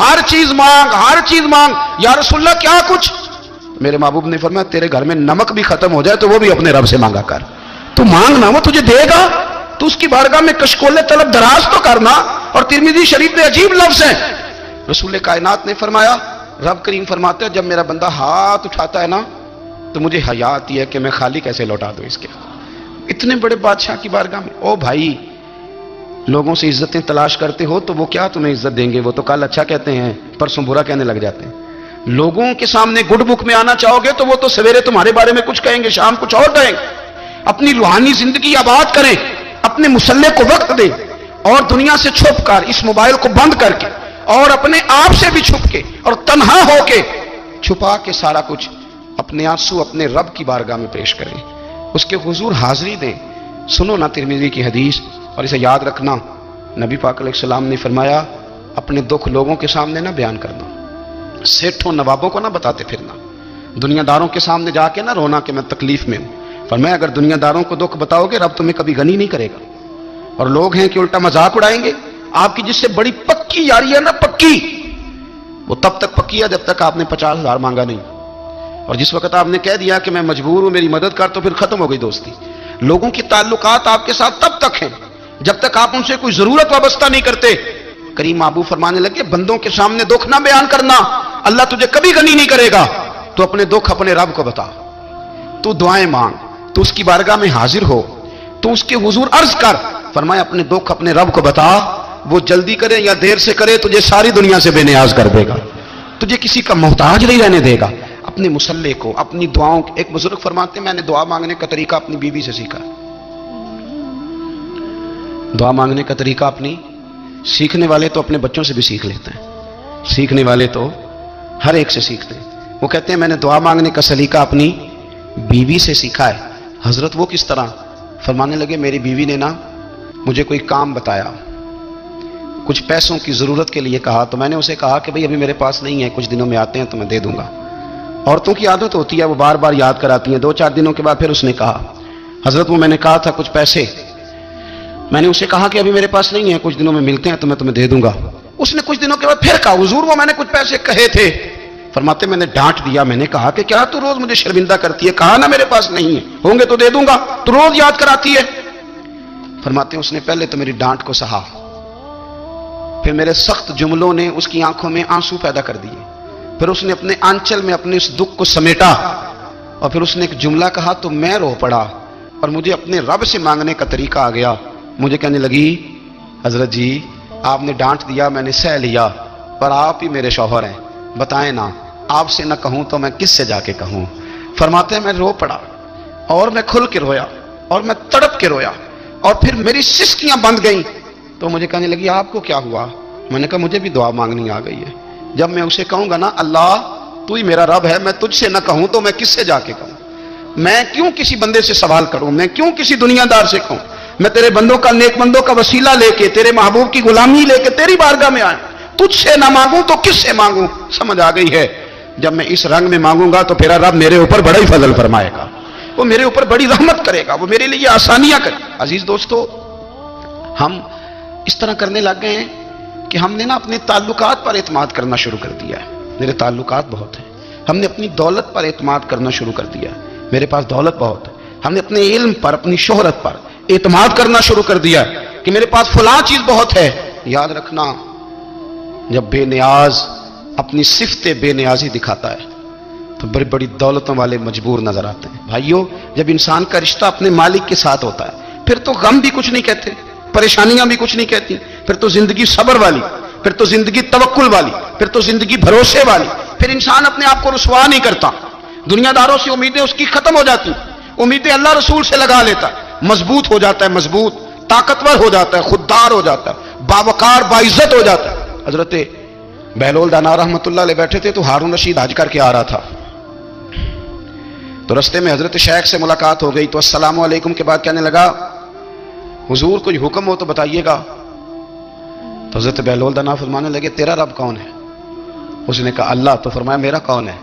ہر چیز مانگ، ہر چیز مانگ۔ یا رسول اللہ کیا کچھ؟ میرے محبوب نے فرمایا تیرے گھر میں نمک بھی ختم ہو جائے تو وہ بھی اپنے رب سے مانگا کر، تو مانگنا وہ تجھے دے گا، تو اس کی بارگاہ میں کشکول طلب دراز تو کرنا۔ اور ترمذی شریف میں عجیب لفظ ہیں، رسول کائنات نے فرمایا، رب کریم فرماتے ہیں جب میرا بندہ ہاتھ اٹھاتا ہے نا تو مجھے حیا آتی ہے کہ میں خالی کیسے لوٹا دوں اس کے۔ اتنے بڑے بادشاہ کی بارگاہ میں، او بھائی لوگوں سے عزتیں تلاش کرتے ہو تو وہ کیا تمہیں عزت دیں گے؟ وہ تو کل اچھا کہتے ہیں پرسوں برا کہنے لگ جاتے ہیں۔ لوگوں کے سامنے گڈ بک میں آنا چاہو گے تو وہ تو سویرے تمہارے بارے میں کچھ کہیں گے، شام کچھ اور کہیں گے۔ اپنی روحانی زندگی آباد کریں، اپنے مسلح کو وقت دیں، اور دنیا سے چھپ کر اس موبائل کو بند کر کے اور اپنے آپ سے بھی چھپ کے اور تنہا ہو کے چھپا کے سارا کچھ اپنے آنسو اپنے رب کی بارگاہ میں پیش کریں، اس کے حضور حاضری دیں۔ سنو نا ترمذی کی حدیث، اور اسے یاد رکھنا، نبی پاک علیہ السلام نے فرمایا اپنے دکھ لوگوں کے سامنے نہ بیان کرنا، سیٹھوں نوابوں کو نہ بتاتے پھرنا، دنیا داروں کے سامنے جا کے نہ رونا کہ میں تکلیف میں ہوں۔ فرمایا اگر دنیا داروں کو دکھ بتاؤ گے رب تمہیں کبھی غنی نہیں کرے گا۔ اور لوگ ہیں کہ الٹا مذاق اڑائیں گے۔ آپ کی جس سے بڑی پکی یاری ہے نا، پکی، وہ تب تک پکی ہے جب تک آپ نے 50,000 مانگا نہیں، اور جس وقت آپ نے کہہ دیا کہ میں مجبور ہوں میری مدد کر تو پھر ختم ہو گئی دوستی۔ لوگوں کی تعلقات آپ کے ساتھ تب تک ہیں جب تک آپ ان سے کوئی ضرورت وابستہ نہیں کرتے۔ کریم محبوب فرمانے لگے بندوں کے سامنے دکھ نہ بیان کرنا، اللہ تجھے کبھی غنی نہیں کرے گا۔ تو اپنے دکھ اپنے رب کو بتا، تو دعائیں مانگ، تو اس کی بارگاہ میں حاضر ہو، تو اس کے حضور عرض کر۔ فرمایا اپنے دکھ اپنے رب کو بتا، وہ جلدی کرے یا دیر سے کرے تجھے ساری دنیا سے بے نیاز کر دے گا، تجھے کسی کا محتاج نہیں رہنے دے گا۔ اپنے مسلح کو، اپنی دعاؤں، ایک بزرگ فرماتے ہیں میں نے دعا مانگنے کا طریقہ اپنی بیوی سے سیکھا۔ دعا مانگنے کا طریقہ اپنی، سیکھنے والے تو اپنے بچوں سے بھی سیکھ لیتے ہیں، سیکھنے والے تو ہر ایک سے سیکھتے ہیں۔ وہ کہتے ہیں میں نے دعا مانگنے کا سلیقہ اپنی بیوی سے سیکھا ہے۔ حضرت وہ کس طرح؟ فرمانے لگے میری بیوی نے نا مجھے کوئی کام بتایا، کچھ پیسوں کی ضرورت کے لیے کہا، تو میں نے اسے کہا کہ بھئی ابھی میرے پاس نہیں ہے، کچھ دنوں میں آتے ہیں تو میں دے دوں گا۔ عورتوں کی عادت ہوتی ہے وہ بار بار یاد کراتی ہیں، 2-4 دنوں کے بعد پھر اس نے کہا حضرت وہ میں نے کہا تھا کچھ پیسے، میں نے اسے کہا کہ ابھی میرے پاس نہیں ہے، کچھ دنوں میں ملتے ہیں تو میں تمہیں دے دوں گا۔ اس نے کچھ دنوں کے بعد پھر کہا حضور وہ میں نے کچھ پیسے کہے تھے۔ فرماتے میں نے ڈانٹ دیا، میں نے کہا کہ کیا تو روز مجھے شرمندہ کرتی ہے، کہا نا میرے پاس نہیں ہے، ہوں گے تو دے دوں گا، تو روز یاد کراتی ہے۔ فرماتے ہیں اس نے پہلے تو میری ڈانٹ کو سہا، پھر میرے سخت جملوں نے اس کی آنکھوں میں آنسو پیدا کر دیے، پھر اس نے اپنے آنچل میں اپنے اس دکھ کو سمیٹا، اور پھر اس نے ایک جملہ کہا تو میں رو پڑا، اور مجھے اپنے رب سے مانگنے کا طریقہ آ گیا۔ مجھے کہنے لگی حضرت جی آپ نے ڈانٹ دیا، میں نے سہ لیا، پر آپ ہی میرے شوہر ہیں، بتائیں نا آپ سے نہ کہوں تو میں کس سے جا کے کہوں۔ فرماتے ہیں میں رو پڑا، اور میں کھل کے رویا، اور میں تڑپ کے رویا، اور پھر میری سسکیاں بند گئیں۔ تو مجھے کہنے لگی آپ کو کیا ہوا؟ میں نے کہا مجھے بھی دعا مانگنی آ گئی ہے، جب میں اسے کہوں گا نا اللہ تو ہی میرا رب ہے، میں تجھ سے نہ کہوں تو میں کس سے جا کے کہوں؟ میں کیوں کسی بندے سے سوال کروں؟ میں کیوں کسی دنیا دار سے کہوں؟ میں تیرے بندوں کا، نیک بندوں کا وسیلہ لے کے، تیرے محبوب کی غلامی لے کے تیری بارگاہ میں آئیں، تجھ سے نہ مانگوں تو کس سے مانگوں؟ سمجھ آ گئی ہے جب میں اس رنگ میں مانگوں گا تو پھر رب میرے اوپر بڑا ہی فضل فرمائے گا، وہ میرے اوپر بڑی رحمت کرے گا، وہ میرے لیے آسانیاں کرے گا۔ عزیز دوستو ہم اس طرح کرنے لگ گئے ہیں کہ ہم نے نا اپنے تعلقات پر اعتماد کرنا شروع کر دیا ہے۔ میرے تعلقات بہت ہیں، ہم نے اپنی دولت پر اعتماد کرنا شروع کر دیا ہے، میرے پاس دولت بہت ہے، ہم نے اپنے علم پر، اپنی شہرت پر اعتماد کرنا شروع کر دیا ہے کہ میرے پاس فلاں چیز بہت ہے۔ یاد رکھنا جب بے نیاز اپنی صفت بے نیازی دکھاتا ہے تو بڑی بڑی دولتوں والے مجبور نظر آتے ہیں۔ بھائیو جب انسان کا رشتہ اپنے مالک کے ساتھ ہوتا ہے پھر تو غم بھی کچھ نہیں کہتے، پریشانیاں بھی کچھ نہیں کہتی، پھر تو زندگی صبر والی، پھر تو زندگی توکل والی، پھر تو زندگی بھروسے والی، پھر انسان اپنے آپ کو رسوا نہیں کرتا، دنیا داروں سے امیدیں اس کی ختم ہو جاتی، امیدیں اللہ رسول سے لگا لیتا ہے، مضبوط ہو جاتا ہے، مضبوط، طاقتور ہو جاتا ہے، خوددار ہو جاتا ہے، باوقار باعزت ہو جاتا ہے۔ حضرت بہلول دانا رحمۃ اللہ علیہ بیٹھے تھے تو ہارون رشید حج کر کے آ رہا تھا، تو رستے میں حضرت شیخ سے ملاقات ہو گئی، تو السلام علیکم کے بعد کہنے لگا حضور کوئی حکم ہو تو بتائیے گا۔ تو حضرت بہلول دانا فرمانے لگے تیرا رب کون ہے؟ اس نے کہا اللہ۔ تو فرمایا میرا کون ہے؟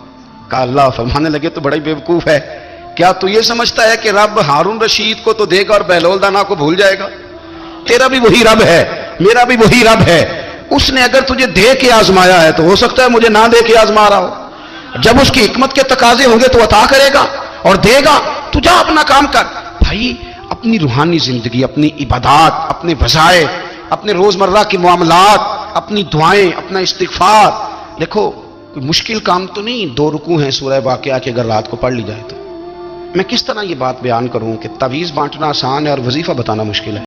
کہا اللہ۔ فرمانے لگے تو بڑا ہی بیوقوف ہے، کیا تو یہ سمجھتا ہے کہ رب ہارون رشید کو تو دے گا اور بہلول دانا کو بھول جائے گا؟ تیرا بھی وہی رب ہے، میرا بھی وہی رب ہے، اس نے اگر تجھے دے کے آزمایا ہے تو ہو سکتا ہے مجھے نہ دے کے آزما رہا ہو. جب اس کی حکمت کے تقاضے ہوں گے تو عطا کرے گا اور دے گا. تو جا اپنا کام کر. بھائی اپنی روحانی زندگی، اپنی عبادات، اپنے وظائف، اپنے روزمرہ کے معاملات، اپنی دعائیں، اپنا استغفار، دیکھو کوئی مشکل کام تو نہیں. 2 رکوع ہیں سورہ واقعہ کے، اگر رات کو پڑھ لی جائے تو. میں کس طرح یہ بات بیان کروں کہ تعویذ بانٹنا آسان ہے اور وظیفہ بتانا مشکل ہے.